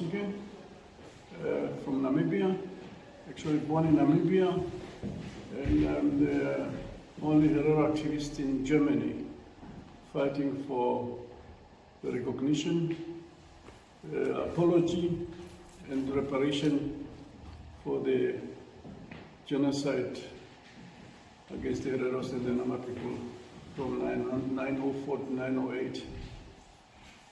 Kaunatjike from Namibia, actually born in Namibia, and I'm the only Herero activist in Germany fighting for the recognition, apology, and reparation for the genocide against the Hereros and the Nama people from 904 to 908.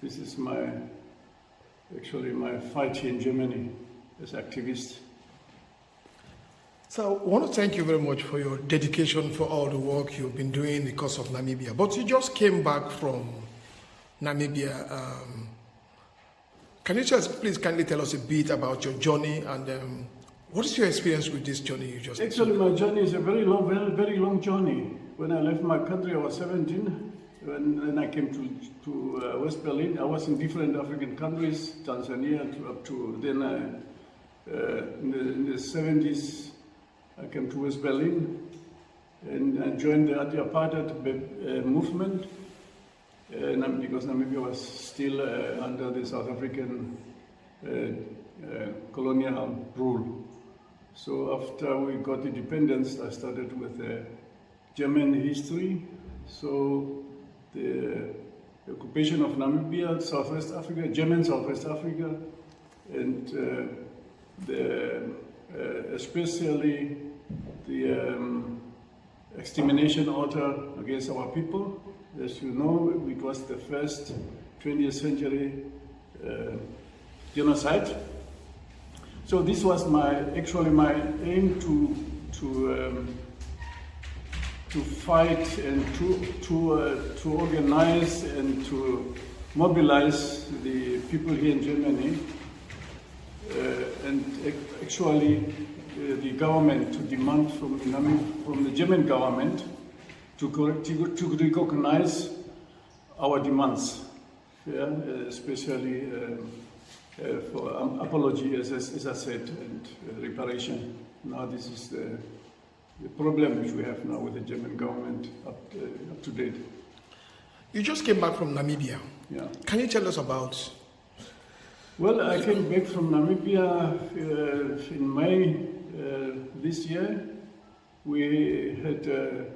This is actually my fight here in Germany as activist. So I want to thank you very much for your dedication for all the work you've been doing in the course of Namibia. But you just came back from Namibia. Can you just please kindly tell us a bit about your journey and what is your experience with this journey you just Actually, my journey is a very long journey. When I left my country, I was 17. When I came to West Berlin, I was in different African countries, Tanzania up to then in the 70s, I came to West Berlin and I joined the anti-apartheid movement because Namibia was still under the South African colonial rule. So after we got independence, I started with German history. So the occupation of Namibia, Southwest Africa, German Southwest Africa, and especially the extermination order against our people. As you know, it was the first 20th century genocide. So this was actually my aim to fight and to organize and to mobilize the people here in Germany and actually the government to demand from the German government to recognize our demands, yeah, especially for apology, as I said, and reparation. Now this is the problem which we have now with the German government up to date. You just came back from Namibia. Yeah. Can you tell us about? Well, I came back from Namibia in May this year. We had a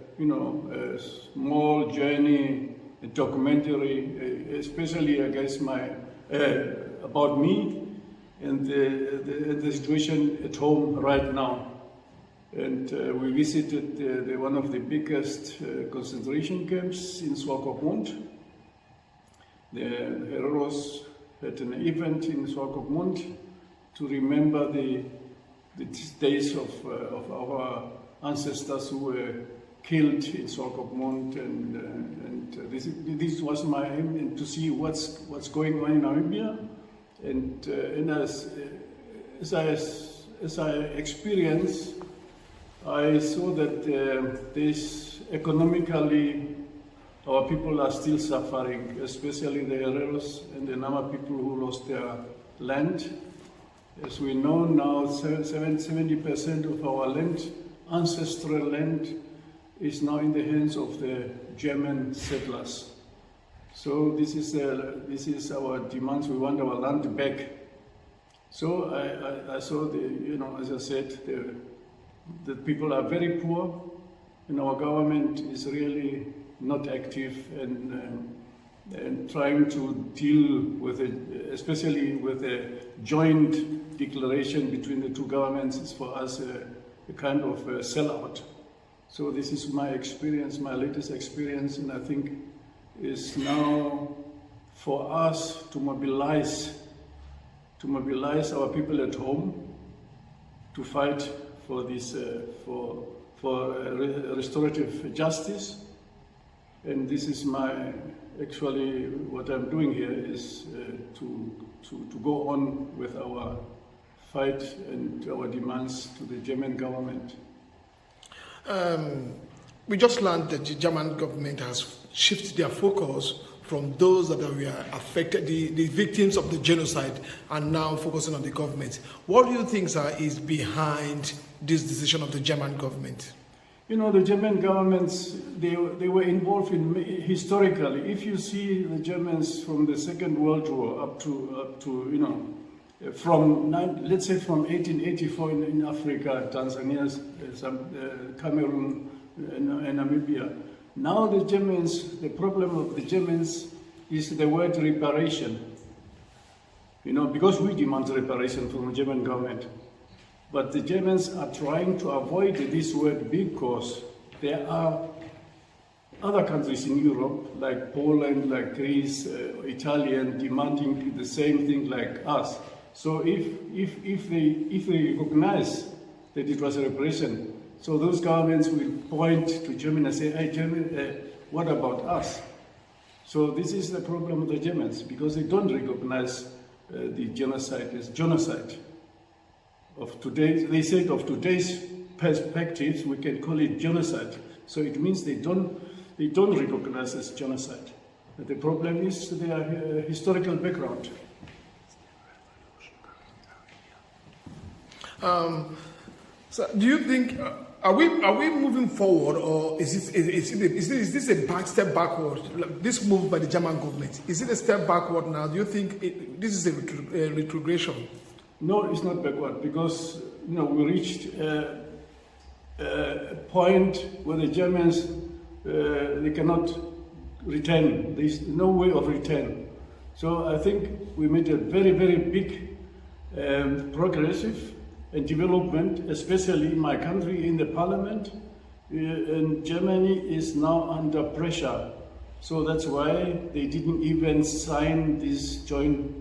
small journey, a documentary, especially against about me and the situation at home right now. And we visited one of the biggest concentration camps in Swakopmund. The Hereros had an event in Swakopmund to remember the days of our ancestors who were killed in Swakopmund, and this was my aim, to see what's going on in Namibia, and as I experienced, I saw that this economically our people are still suffering, especially the Hereros and the Nama people who lost their land. As we know now, 70% of our land, ancestral land, is now in the hands of the German settlers. So this is our demands. We want our land back. So I saw as I said, the people are very poor, and our government is really not active and trying to deal with it, especially with a joint declaration between the two governments, is for us a kind of a sellout. So this is my experience, my latest experience, and I think is now for us to mobilize our people at home to fight for this for restorative justice. And this is actually what I'm doing here is to go on with our fight and our demands to the German government. We just learned that the German government has shifted their focus from those that were affected, the victims of the genocide, and now focusing on the government. What do you think, sir, is behind this decision of the German government? You know, the German governments, they were involved in, historically, if you see the Germans from the Second World War up to let's say from 1884 in Africa, Tanzania, Cameroon, and Namibia. Now the Germans, the problem of the Germans is the word reparation. Because we demand reparation from the German government. But the Germans are trying to avoid this word because there are other countries in Europe, like Poland, like Greece, Italian, demanding the same thing like us. So if they recognize that it was a repression, so those governments will point to Germany and say, hey, Germany, what about us? So this is the problem of the Germans, because they don't recognize the genocide as genocide. Of today, they said of today's perspectives, we can call it genocide. So it means they don't recognize as genocide. The problem is their historical background. So do you think, are we moving forward, or is this a step backward? This move by the German government, is it a step backward now? Do you think this is a retrogression? No, it's not backward, because we reached a point where the Germans they cannot return. There's no way of return. So I think we made a very, very big progressive and development, especially in my country, in the parliament. And Germany is now under pressure. So that's why they didn't even sign this joint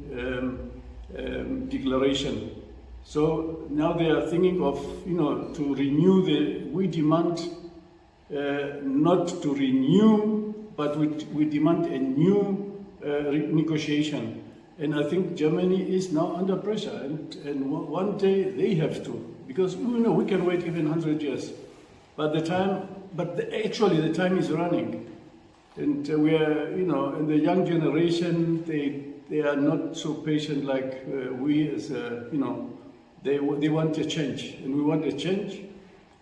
declaration. So now they are thinking of, to renew we demand not to renew, but we demand a new negotiation. And I think Germany is now under pressure, and one day they have to, because we can wait even 100 years. But actually the time is running, and we are, and the young generation, they are not so patient like we as they want a change, and we want a change,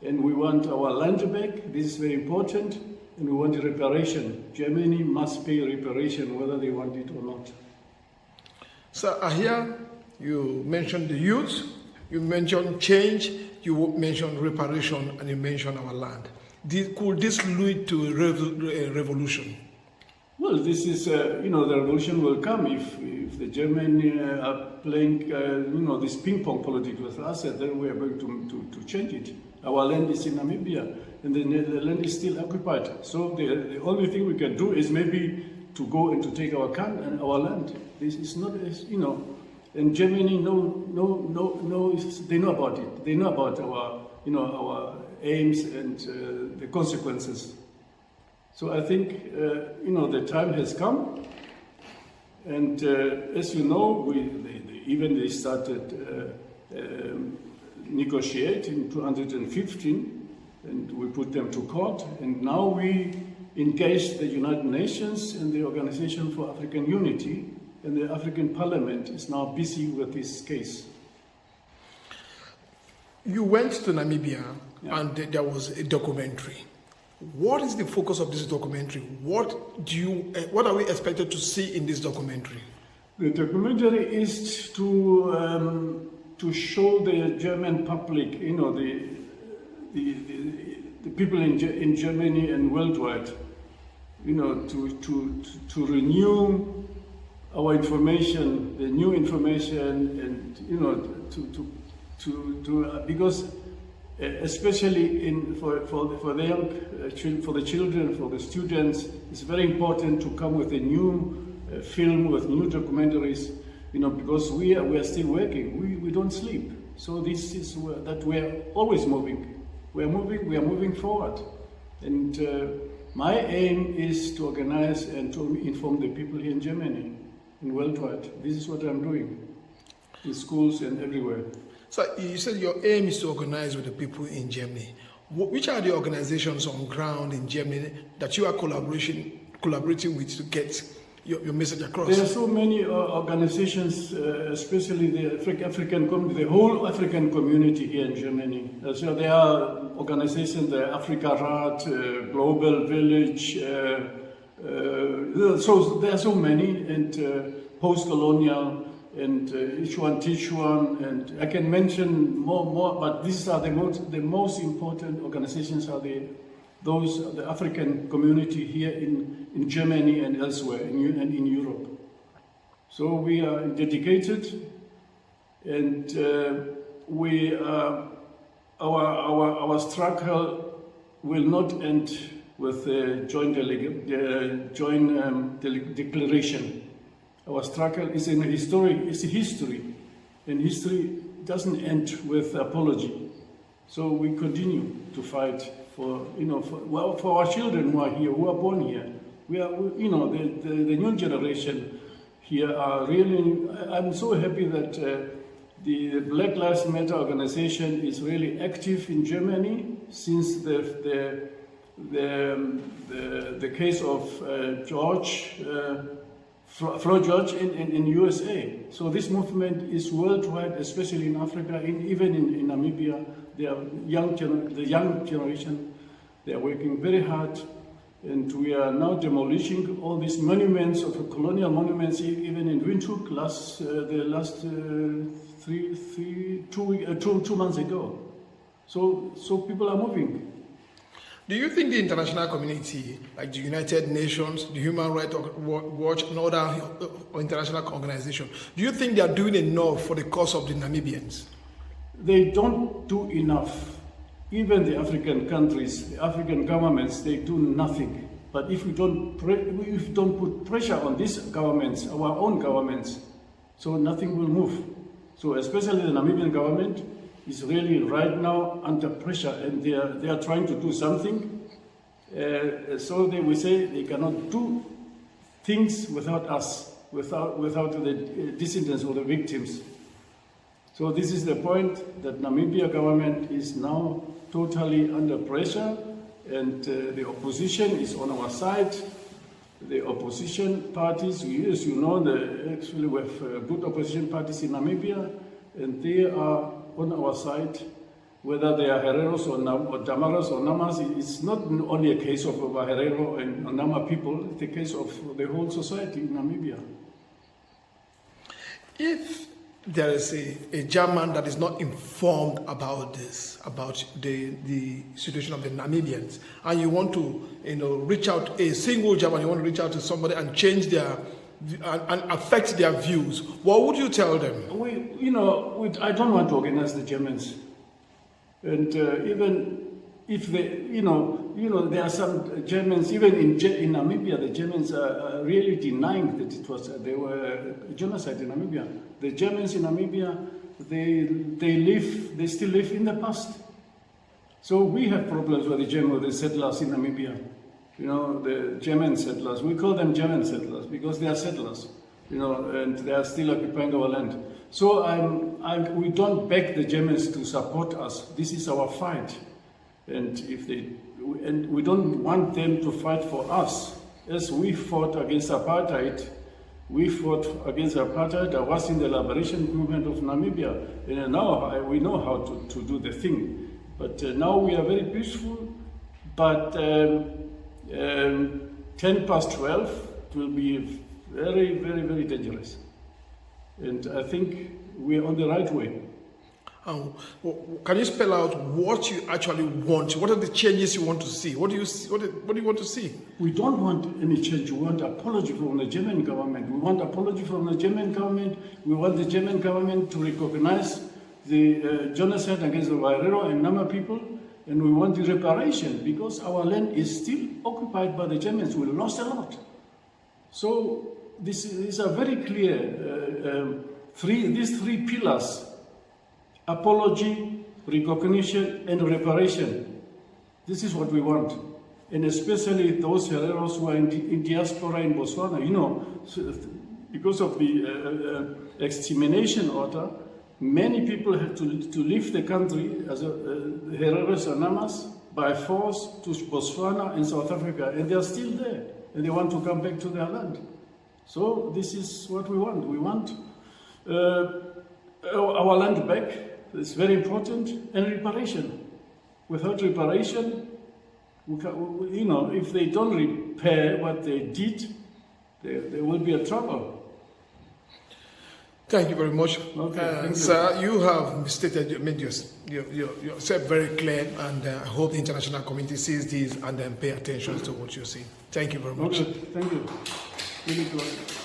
and we want our land back. This is very important, and we want reparation. Germany must pay reparation whether they want it or not. So here you mentioned the youth, you mentioned change, you mentioned reparation, and you mentioned our land. Could this lead to a revolution? Well, this is, the revolution will come if the Germans are playing, this ping-pong politics with us, then we are going to change it. Our land is in Namibia, and the land is still occupied. So the only thing we can do is maybe to go and to take our land. This is not, and Germany they know about it. They know about our aims and the consequences. So I think, the time has come, and as you know, they started negotiate in 2015, and we put them to court, and now we engaged the United Nations and the Organization for African Unity, and the African Parliament is now busy with this case. You went to Namibia, and there was a documentary. What is the focus of this documentary? What are we expected to see in this documentary? The documentary is to show the German public, the people in Germany and worldwide, to renew our information, the new information, and because especially for the young, for the children, for the students, it's very important to come with a new film, with new documentaries, because we are still working. We don't sleep. So this is that we are always moving. We are moving forward. And my aim is to organize and to inform the people here in Germany and worldwide. This is what I'm doing in schools and everywhere. So you said your aim is to organize with the people in Germany. Which are the organizations on ground in Germany that you are collaborating with to get your message across? There are so many organizations, especially the African community, the whole African community here in Germany. So there are organizations, the AFROTAK, Global Village, so there are so many, and post-colonial and each one teach one, and I can mention more, but these are the most important organizations are the African community here in Germany and elsewhere, and in Europe. So we are dedicated, and our struggle will not end with the joint declaration. Our struggle is in history, and history doesn't end with apology. So we continue to fight for our children who are here, who are born here. We are, the new generation here are really. I'm so happy that the Black Lives Matter organization is really active in Germany since the case of Floyd George in USA. So this movement is worldwide, especially in Africa, even in Namibia. The young generation, they are working very hard, and we are now demolishing all these monuments of colonial monuments, even in Windhoek two months ago. So people are moving. Do you think the international community, like the United Nations, the Human Rights Watch, and other international organizations, do you think they are doing enough for the cause of the Namibians? They don't do enough. Even the African countries, the African governments, they do nothing. But if we don't put pressure on these governments, our own governments, so nothing will move. So especially the Namibian government is really right now under pressure, and they are trying to do something. So we say they cannot do things without us, without the dissidents or the victims. So this is the point that Namibia government is now totally under pressure, and the opposition is on our side. The opposition parties, as you know, actually we have good opposition parties in Namibia, and they are on our side, whether they are Hereros or Damaras or Namas. It's not only a case of Herero and Nama people, it's a case of the whole society in Namibia. If there is a German that is not informed about this, about the situation of the Namibians, and you want to reach out, a single German, you want to reach out to somebody and change their and affect their views, what would you tell them? I don't want to organize the Germans, and even if there are some Germans, even in Namibia, the Germans are really denying that they were genocide in Namibia. The Germans in Namibia, they still live in the past. So we have problems with the settlers in Namibia. The German settlers, we call them German settlers because they are settlers, and they are still occupying our land. So we don't beg the Germans to support us. This is our fight. And we don't want them to fight for us. As we fought against apartheid, I was in the liberation movement of Namibia, and now we know how to do the thing. But now we are very peaceful, but 12:10 will be very, very, very dangerous. And I think we are on the right way. Can you spell out what you actually want? What are the changes you want to see? What do you want to see? We don't want any change. We want apology from the German government. We want apology from the German government. We want the German government to recognize the genocide against the Herero and Nama people, and we want the reparation because our land is still occupied by the Germans. We lost a lot. So these are very clear. These three pillars: apology, recognition, and reparation. This is what we want. And especially those Hereros who are in diaspora in Botswana, because of the extermination order, many people have to leave the country as Hereros and Namas by force to Botswana and South Africa, and they are still there, and they want to come back to their land. So this is what we want. We want our land back. It's very important, and reparation. Without reparation, if they don't repair what they did, there will be a trouble. Thank you very much. Okay, thank you. Sir, you have stated, made yourself very clear, and I hope the international community sees this and then pay attention to what you say. Thank you very much. Okay, thank you. Really good.